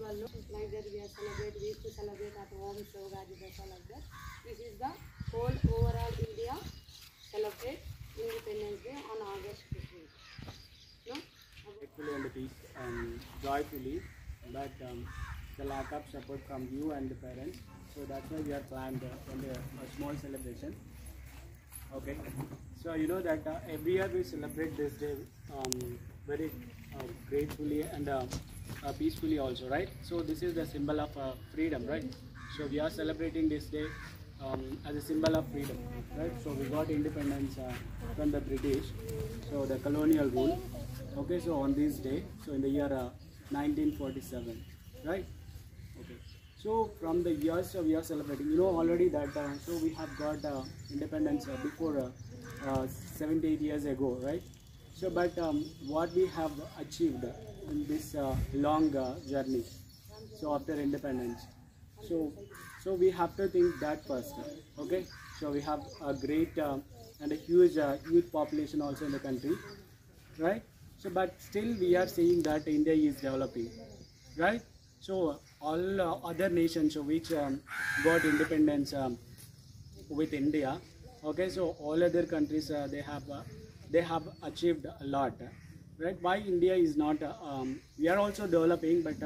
festival, like that we are celebrate. We used to celebrate at home, so Ugadi Dasara like that. This is the whole overall India celebrate Independence Day on August 15th. No? Gratefully and peace joyfully, but the lack of support from you and the parents. So that's why we are planned a small celebration. Okay. So you know that every year we celebrate this day very gratefully and peacefully also, right? So this is the symbol of freedom, right? So we are celebrating this day as a symbol of freedom, right? So we got independence from the British, so the colonial rule. Okay, so on this day, so in the year 1947, right? Okay, so from the years we are celebrating, you know already that so we have got independence before 78 years ago, right? So but what we have achieved in this long journey, so after independence, so we have to think that first. Okay, so we have a great and a huge youth population also in the country, right? So but still we are saying that India is developing, right? So all other nations so which got independence with India, okay, so all other countries they have achieved a lot, right? Why India is not we are also developing, but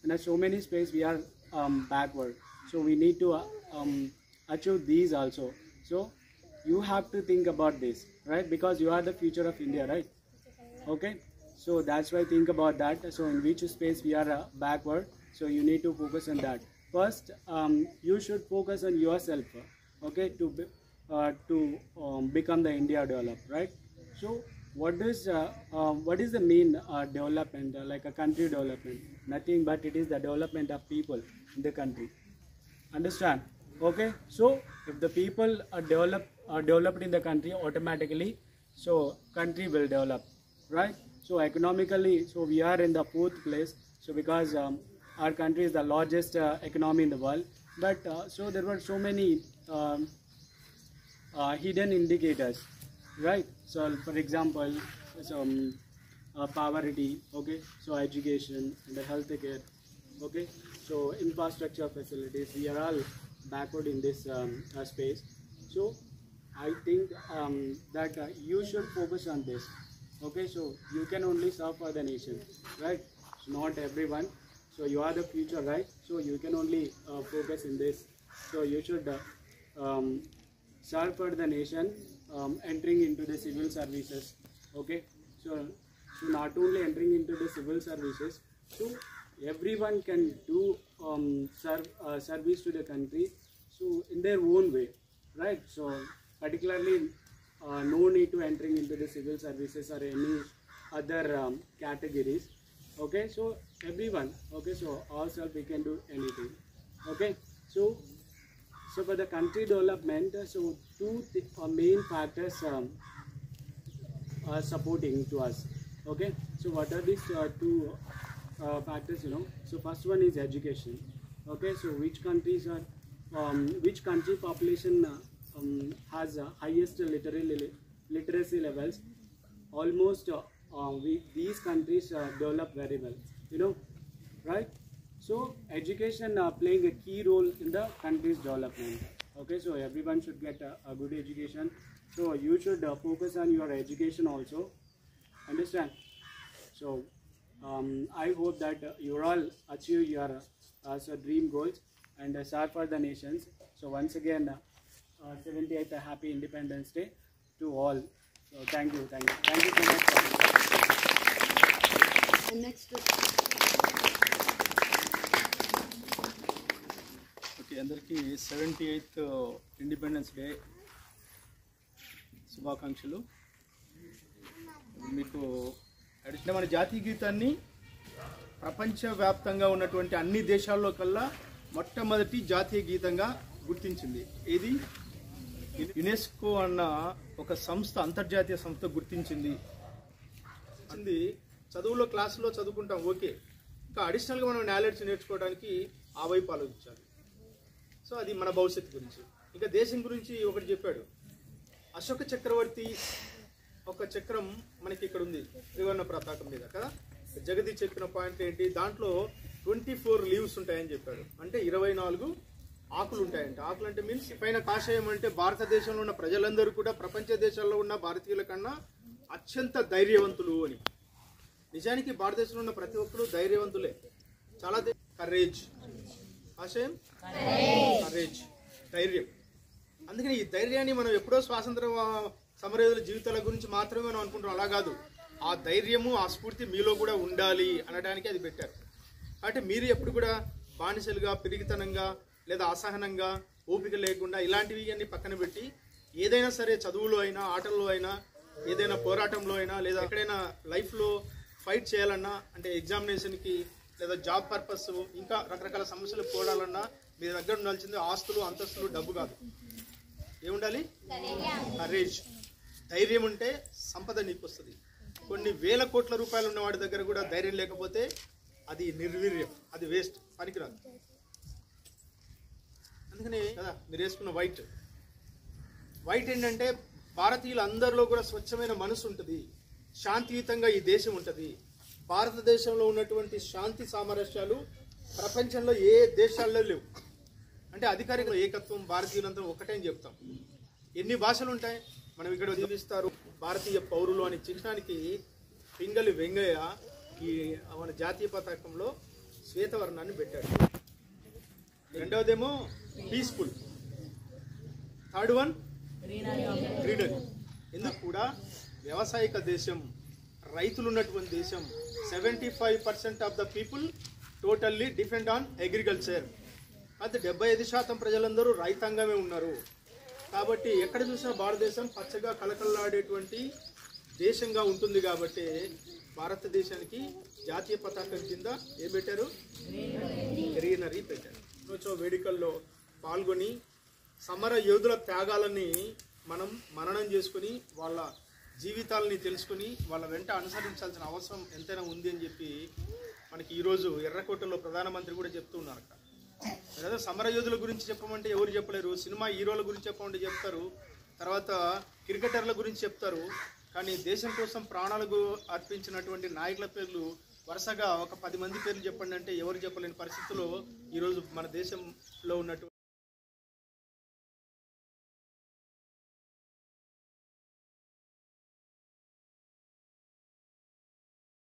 in so many space we are backward, so we need to achieve these also. So you have to think about this, right? Because you are the future of India, right? Okay, so that's why think about that. So in which space we are backward, so you need to focus on that first. You should focus on yourself, okay, to become the India developed, right? So what is the main development, like a country development? Nothing but it is the development of people in the country. Understand? Okay, so if the people are developed in the country, automatically so country will develop, right? So economically, so we are in the 4th place, so because our country is the largest economy in the world, but so there were so many hidden indicators, right? So for example, some poverty, okay, so education and the health care, okay, so infrastructure facilities, we are all backward in this space. So I think that you should focus on this, okay? So you can only serve for the nation, right? So not everyone, so you are the future, right? So you can only focus in this, so you should serve for the nation, entering into the civil services, okay? So not only entering into the civil services, so everyone can do service to the country, so in their own way, right? So particularly no need to entering into the civil services or any other categories, okay? So everyone, okay, so ourselves we can do anything, okay? So for the country development, so two main factors are supporting to us, okay? So what are these two factors, you know? So first one is education, okay? So which countries are which country population has highest literacy levels? Almost these countries develop very well, you know, right? So education playing a key role in the country's development, okay? So everyone should get a good education, so you should focus on your education also, understand? So I hope that you all achieve your dream goals and serve for the nations. So once again 78th Happy Independence Day to all. So thank you so much. And next. Okay, అందరికీ 78th independence day శుభాకాంక్షలు. మీకు అడిగిన మన జాతీయ గీతాన్ని ప్రపంచవ్యాప్తంగా ఉన్నటువంటి అన్ని దేశాల్లో కల్లా మొట్టమొదటి జాతీయ గీతంగా గుర్తించింది. ఇది యునెస్కో అన్న ఒక సంస్థ, అంతర్జాతీయ సంస్థ గుర్తించింది. చదువులో క్లాసులో చదువుకుంటాం, ఓకే, ఇంకా అడిషనల్గా మనం నాలెడ్జ్ నేర్చుకోవడానికి ఆ వైపు ఆలోచించాలి. సో అది మన భవిష్యత్తు గురించి. ఇంకా దేశం గురించి ఒకటి చెప్పాడు. అశోక చక్రవర్తి ఒక చక్రం మనకి ఇక్కడ ఉంది త్రివర్ణ పతాకం మీద కదా. జగదీష్ చెప్పిన పాయింట్ ఏంటి, దాంట్లో 24 లీవ్స్ ఉంటాయని చెప్పాడు. అంటే 24 ఆకులు ఉంటాయంట. ఆకులు అంటే మీన్స్ పైన కాషాయం అంటే భారతదేశంలో ఉన్న ప్రజలందరూ కూడా ప్రపంచ దేశాల్లో ఉన్న భారతీయుల కన్నా అత్యంత ధైర్యవంతులు అని. నిజానికి భారతదేశంలో ఉన్న ప్రతి ఒక్కరు ధైర్యవంతులే. చాలా కరేజ్, కాషాయం కరేజ్, ధైర్యం. అందుకని ఈ ధైర్యాన్ని మనం ఎప్పుడో స్వాతంత్ర సమరయోధుల జీవితాల గురించి మాత్రమే మనం అనుకుంటాం. అలా కాదు, ఆ ధైర్యము ఆ స్ఫూర్తి మీలో కూడా ఉండాలి అనడానికి అది పెట్టారు. కాబట్టి మీరు ఎప్పుడు కూడా బానిసలుగా, పిరిగితనంగా లేదా అసహనంగా, ఓపిక లేకుండా ఇలాంటివి అన్ని పక్కన పెట్టి ఏదైనా సరే చదువులో అయినా, ఆటల్లో అయినా, ఏదైనా పోరాటంలో అయినా, లేదా ఎక్కడైనా లైఫ్లో ఫైట్ చేయాలన్నా, అంటే ఎగ్జామినేషన్కి లేదా జాబ్ పర్పస్, ఇంకా రకరకాల సమస్యలు పోరాడాలన్నా మీ దగ్గర ఉండాల్సింది ఆస్తులు, అంతస్తులు, డబ్బు కాదు. ఏముండాలి? కరేజ్. ధైర్యం ఉంటే సంపద నీకు వస్తుంది. కొన్ని వేల కోట్ల రూపాయలు ఉన్న వాడి దగ్గర కూడా ధైర్యం లేకపోతే అది నిర్వీర్యం, అది వేస్ట్, పనికిరాదు. అందుకని కదా మీరు వేసుకున్న వైట్ ఏంటంటే భారతీయులు అందరిలో కూడా స్వచ్ఛమైన మనసు ఉంటుంది, శాంతియుతంగా ఈ దేశం ఉంటుంది. భారతదేశంలో ఉన్నటువంటి శాంతి సామరస్యాలు ప్రపంచంలో ఏ దేశాల్లో లేవు. అంటే అధికారిక ఏకత్వం, భారతీయులంతా ఒకటే అని చెప్తాం. ఎన్ని భాషలు ఉంటాయి, మనం ఇక్కడ జీవిస్తారు భారతీయ పౌరులు అని చిహ్నానికి పింగళి వెంగయ్య ఈ మన జాతీయ పతాకంలో శ్వేతవర్ణాన్ని పెట్టాడు. రెండవదేమో పీస్ఫుల్, థర్డ్ వన్ గ్రీనరీ. ఎందుకు కూడా వ్యవసాయక దేశం, రైతులు ఉన్నటువంటి దేశం. 75% of the people totally depend on agriculture. అది 75% ప్రజలందరూ రైతాంగమే ఉన్నారు. కాబట్టి ఎక్కడ చూసినా భారతదేశం పచ్చగా కలకల్లాడేటువంటి దేశంగా ఉంటుంది. కాబట్టి భారతదేశానికి జాతీయ పతాకం కింద ఏం పెట్టారు? గ్రీనరీ పెట్టారు. రోజు వేడుకల్లో పాల్గొని సమర యోధుల త్యాగాలని మనం మననం చేసుకుని వాళ్ళ జీవితాలని తెలుసుకుని వాళ్ళ వెంట అనుసరించాల్సిన అవసరం ఎంతైనా ఉంది అని చెప్పి మనకి ఈరోజు ఎర్రకోటలో ప్రధానమంత్రి కూడా చెప్తూ ఉన్నారు. అక్కడ సమరయోధుల గురించి చెప్పమంటే ఎవరు చెప్పలేరు, సినిమా హీరోల గురించి చెప్పమంటే చెప్తారు, తర్వాత క్రికెటర్ల గురించి చెప్తారు. కానీ దేశం కోసం ప్రాణాలకు అర్పించినటువంటి నాయకుల పేర్లు వరుసగా ఒక 10 మంది పేర్లు చెప్పండి అంటే ఎవరు చెప్పలేని పరిస్థితుల్లో ఈరోజు మన దేశంలో ఉన్నటువంటి